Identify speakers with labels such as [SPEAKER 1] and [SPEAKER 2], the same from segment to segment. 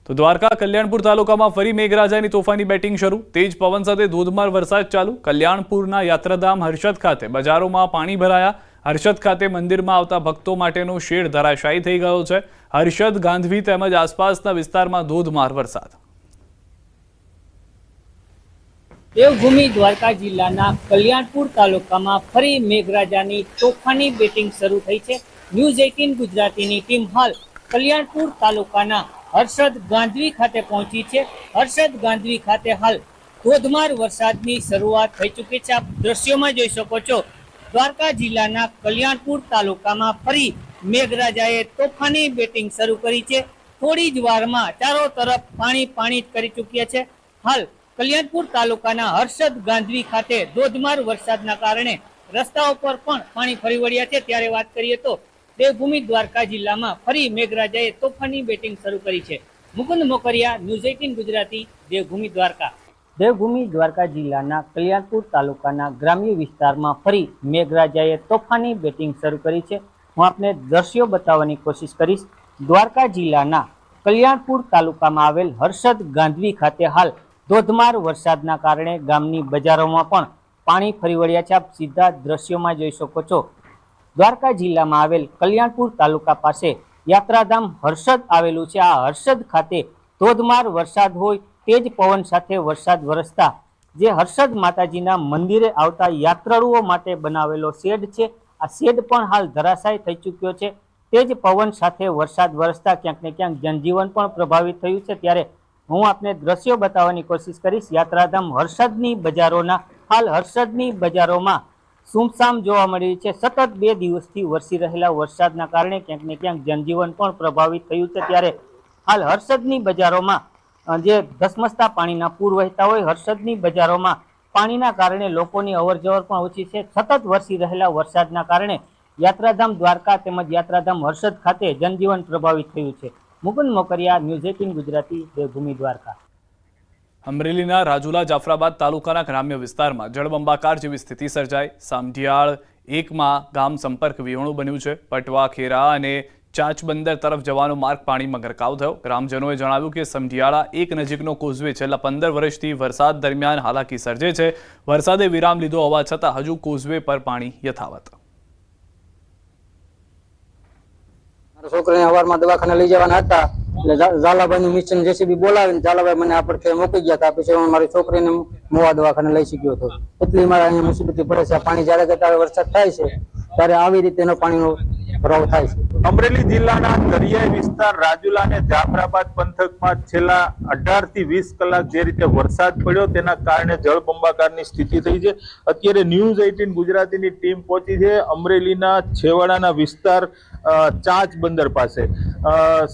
[SPEAKER 1] તો દ્વારકા કલ્યાણપુર તાલુકામાં ફરી મેઘરાજાની તોફાની બેટિંગ શરૂ। તેજ પવન સાથે ધોધમાર વરસાદ ચાલુ। કલ્યાણપુરના યાત્રાધામ હર્ષદ ખાતે બજારોમાં પાણી ભરાયા। હર્ષદ ખાતે મંદિરમાં આવતા ભક્તો માટેનો શેડ ધરાશાયી થઈ ગયો છે। હર્ષદ, ગાંધવી તેમજ આસપાસના વિસ્તારમાં ધોધમાર વરસાદ।
[SPEAKER 2] દેવભૂમિ દ્વારકા જિલ્લાના કલ્યાણપુર તાલુકામાં ફરી મેઘરાજાની તોફાની બેટિંગ શરૂ થઈ છે। ન્યૂઝ 18 ગુજરાતીની ટીમ હાલ કલ્યાણપુર તાલુકાના હર્ષદ ગાંધવી ખાતે પહોંચી છે। હર્ષદ ગાંધવી ખાતે હાલ ધોધમાર વરસાદની શરૂઆત થઈ ચૂકી છે। આપ દ્રશ્યોમાં જોઈ શકો છો, દ્વારકા જિલ્લાના કલ્યાણપુર તાલુકામાં ફરી મેઘરાજાએ તોફાની બેટિંગ શરૂ કરી છે। થોડી જ વારમાં ચારો તરફ પાણી કરી ચૂક્યા છે। હાલ કલ્યાણપુર તાલુકાના હર્ષદ ગાંધવી ખાતે ધોધમાર વરસાદના કારણે રસ્તાઓ પર પણ પાણી ફરી વળ્યા છે। ત્યારે વાત કરીએ તો દેવભૂમિ દ્વારકા જિલ્લામાં ફરી મેઘરાજાએ તોફાની બેટિંગ શરૂ કરી છે। મુકુંદ મોકરિયા, ન્યૂઝ 18 ગુજરાતી, દેવભૂમિ દ્વારકા। દેવભૂમિ દ્વારકા જિલ્લાના કલ્યાણપુર તાલુકાના ગ્રામ્ય વિસ્તારમાં ફરી મેઘરાજાએ તોફાની બેટિંગ શરૂ કરી છે। હું આપને દ્રશ્યો બતાવવાની કોશિશ કરીશ। દ્વારકા જિલ્લાના કલ્યાણપુર તાલુકામાં આવેલ હર્ષદ ગાંધવી ખાતે હાલ ધોધમાર વરસાદના કારણે ગામની બજારોમાં પણ પાણી ફરી વળ્યા છે। આપ સીધા દ્રશ્યોમાં જોઈ શકો છો, દ્વારકા જિલ્લામાં આવેલ કલ્યાણપુર તાલુકા પાસે યાત્રાધામ હર્ષદ આવેલું છે। આ હર્ષદ ખાતે ધોધમાર વરસાદ હોય તેજ પવન સાથે વરસાદ વરસતા જે હર્ષદ માતાજીના મંદિરે આવતા યાત્રાળુઓ માટે બનાવેલો શેડ છે, આ શેડ પણ હાલ ધરાશાયી થઈ ચૂક્યો છે। તેજ પવન સાથે વરસાદ વરસતા ક્યાંક ને ક્યાંક જનજીવન પણ પ્રભાવિત થયું છે। ત્યારે હું આપને દ્રશ્યો બતાવવાની કોશિશ કરીશ। યાત્રાધામ હર્ષદની બજારોના હાલ હર્ષદની બજારોમાં સુમસામ જોવા મળી રહી છે। સતત 2 દિવસથી વરસી રહેલા વરસાદના કારણે ક્યાંક ને ક્યાંક જનજીવન પણ પ્રભાવિત થયું છે। ત્યારે હાલ હર્ષદની બજારોમાં જે ધસમસતા પાણીના પૂર વહેતા હોય, હર્ષદની બજારોમાં પાણીના કારણે લોકોની અવરજવર પણ ઓછી છે। સતત વરસી રહેલા વરસાદના કારણે યાત્રાધામ દ્વારકા તેમજ યાત્રાધામ હર્ષદ ખાતે જનજીવન પ્રભાવિત થયું છે। મુકુંદ મોકરિયા, ન્યૂઝ 18 ગુજરાતી, દેવભૂમિ દ્વારકા।
[SPEAKER 1] અમરેલીના રાજુલા જાફરાબાદ તાલુકાના ગ્રામ્ય વિસ્તારમાં જળબંબાકાર જેવી સ્થિતિ સર્જાઈ। સામઢિયાળ 1માં ગામ સંપર્ક વિહોણું બન્યું છે। પટવા, ખેરા અને ચાચબંદર તરફ જવાનો માર્ગ પાણીમાં ગરકાવ થયો। ગ્રામજનોએ જણાવ્યું કે સમઢિયાળા 1 નજીકનો કોઝવે છેલ્લા 15 વર્ષથી વરસાદ દરમિયાન હાલાકી સર્જે છે। વરસાદે વિરામ લીધો હોવા છતાં હજુ કોઝવે પર પાણી યથાવત।
[SPEAKER 3] છોકરાને સવારમાં દવાખાને લઈ જવાના હતા એટલે ઝાલાભાઈનું મિશન જેસીબી બોલાવીને ઝાલાભાઈ મને આ પડખે મૂકી ગયા હતા। પછી હું મારી છોકરીને મોવા દવાખાને લઈ શક્યો હતો। એટલી મારા અહીંયા મુસીબત પડે છે। પાણી જયારે ત્યારે વરસાદ થાય છે ત્યારે આવી રીતે એનો પાણીનો ભરાવ થાય છે।
[SPEAKER 4] અમરેલી જિલ્લાના દરિયાઈ વિસ્તાર રાજુલા અને જાફરાબાદ પંથકમાં છેલ્લા 18 થી 20 કલાક જે રીતે વરસાદ પડ્યો તેના કારણે જળબંબાકારની સ્થિતિ થઈ છે। અત્યારે ન્યૂઝ 18 ગુજરાતીની ટીમ પહોંચી છે અમરેલીના છેવાડાના વિસ્તાર ચાચ બંદર પાસે।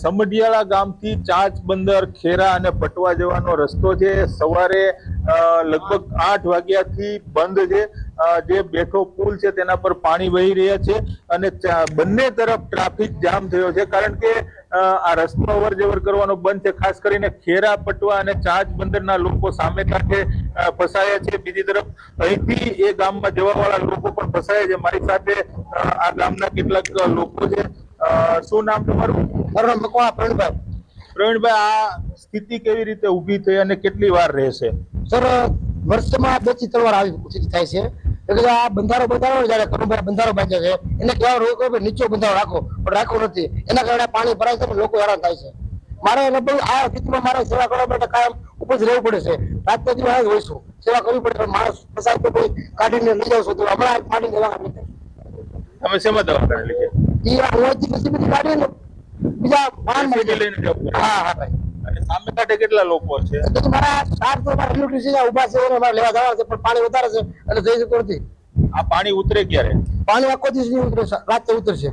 [SPEAKER 4] સમઢિયાળા ગામથી ચાચ બંદર, ખેરા અને પટવા જવાનો રસ્તો છે। સવારે લગભગ 8 વાગ્યાથી બંધ છે। જે બેઠો પુલ છે તેના પર પાણી વહી રહ્યા છે અને બંને તરફ ટ્રાફિક જામ થયો છે, કારણ કે આ રસ્તો અવર જવર કરવાનો બંધ છે। ખાસ કરીને ખેરા, પટવા અને ચાચ બંદરના લોકો સામે કાંઠે ફસાયા છે। બીજી તરફ અહીંથી એ ગામમાં જવા વાળા લોકો પણ ફસાયા છે। મારી સાથે આ ગામના કેટલાક લોકો છે। શું નામ તમારું?
[SPEAKER 3] મારું નામ મકવાણા પ્રવીણભાઈ।
[SPEAKER 4] પ્રવીણભાઈ, આ સ્થિતિ કેવી રીતે ઊભી થઈ અને કેટલી વાર રહેશે?
[SPEAKER 3] સર, વર્ષમાં 2 થી 3 વાર આવી સ્થિતિ થાય છે। એટલે આ બંધારો જયારે કરુભાઈ બંધારો બાંધ્યો છે એને કહેવા રોકો નીચો બંધારો રાખો, પણ રાખવો નથી। એના કારણે પાણી ભરાય છે, લોકો હેરાન થાય છે। મારે લગભગ આ સ્થિતિમાં મારે સેવા કરવા માટે કાયમ ઉપર જ રહેવું પડે છે। રાત દિવસ જ હોઈશું, સેવા કરવી પડે। પણ માણસ પસાર તો કોઈ કાઢીને લઈ જાવ છું તો હમણાં પાણી દવાખાને
[SPEAKER 4] તમે શેમાં દવાખાને લઈ ગયા?
[SPEAKER 3] હું બધી ગાડી ને બીજા વાહન
[SPEAKER 4] લઈને જાવ?
[SPEAKER 3] હા ભાઈ।
[SPEAKER 4] અને સામે કાંઠે કેટલા લોકો છે?
[SPEAKER 3] મારા 4 તો મારા ઇલેક્ટ્રિસિટી ઉભા છે અને મારે લેવા જવા છે, પણ પાણી વધારે છે એટલે જઈ શકતો નથી।
[SPEAKER 4] આ પાણી ઉતરે ક્યારે?
[SPEAKER 3] પાણી આખો દિવસ નહીં ઉતરે, રાતે ઉતરશે।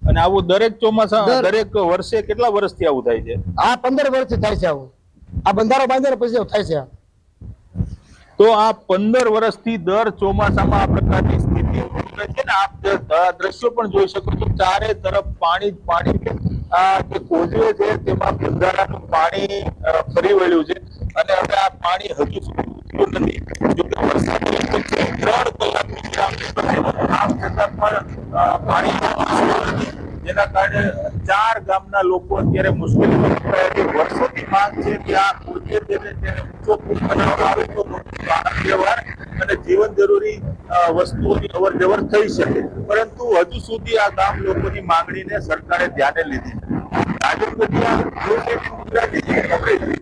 [SPEAKER 4] અને આવું દરેક ચોમાસા દરેક વર્ષે કેટલા વર્ષથી આવું થાય છે?
[SPEAKER 3] આ 15 વર્ષથી થાય છે આવું। આ બંધારો બાંધ્યા પછી થાય છે।
[SPEAKER 4] તો આ 15 વર્ષથી દર ચોમાસામાં આ પ્રકારની સ્થિતિ છે ને આપ દ્રશ્યો પણ જોઈ શકો છો। ચારે તરફ પાણી જ પાણી છે। આ જે કોઝવે છે તેમાં બંધારાનું પાણી ફરી વળ્યું છે અને હવે આ પાણી હજુ સુધી ઉતર્યું નથી। જો કે વરસાદ 3 કલાકની વિરામ આમ છતાં પણ પાણી, જેના કારણે 4 ગામના લોકો અત્યારે મુશ્કેલીમાં મુકાયા છે। ભાગ છે ત્યાં પોતે તેને ઊંચો પુલ બનાવવામાં આવે તો વાહન વ્યવહાર અને જીવન જરૂરી વસ્તુઓની અવર જવર થઈ શકે, પરંતુ હજુ સુધી આ ગામ લોકોની માંગણીને સરકારે ધ્યાને લીધી નથી. રાજેશ ગઢિયા, ગુજરાતી.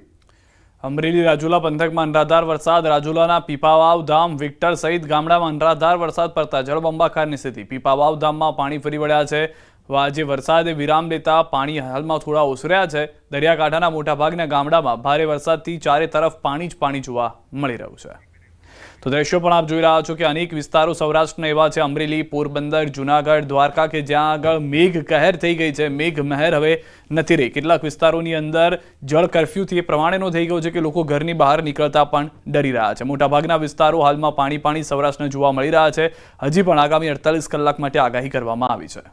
[SPEAKER 1] અમરેલી રાજુલા પંથકમાં અનરાધાર વરસાદ. રાજુલાના પીપાવાવ ધામ, વિક્ટર સહિત ગામડામાં અનરાધાર વરસાદ પડતા જળબંબાકારની સ્થિતિ. પીપાવાવ ધામમાં પાણી ફરી વળ્યા છે. આજે વરસાદે વિરામ લેતા પાણી હાલમાં થોડા ઓસર્યા છે. દરિયાકાંઠાના મોટાભાગના ગામડામાં ભારે વરસાદથી ચારે તરફ પાણી જ પાણી જોવા મળી રહ્યું છે. તો દ્રશ્યો પણ આપ જોઈ રહ્યા છો કે અનેક વિસ્તારો સૌરાષ્ટ્રના એવા છે, અમરેલી, પોરબંદર, જુનાગઢ, દ્વારકા, કે જ્યાં આગળ મેઘ કહેર થઈ ગઈ છે. મેઘ મહેર હવે નથી રહી. કેટલાક વિસ્તારોની અંદર જળ કર્ફ્યુથી એ પ્રમાણેનો થઈ ગયો છે કે લોકો ઘરની બહાર નીકળતા પણ ડરી રહ્યા છે. મોટાભાગના વિસ્તારો હાલમાં પાણી સૌરાષ્ટ્રને જોવા મળી રહ્યા છે. હજી પણ આગામી 48 કલાક માટે આગાહી કરવામાં આવી છે.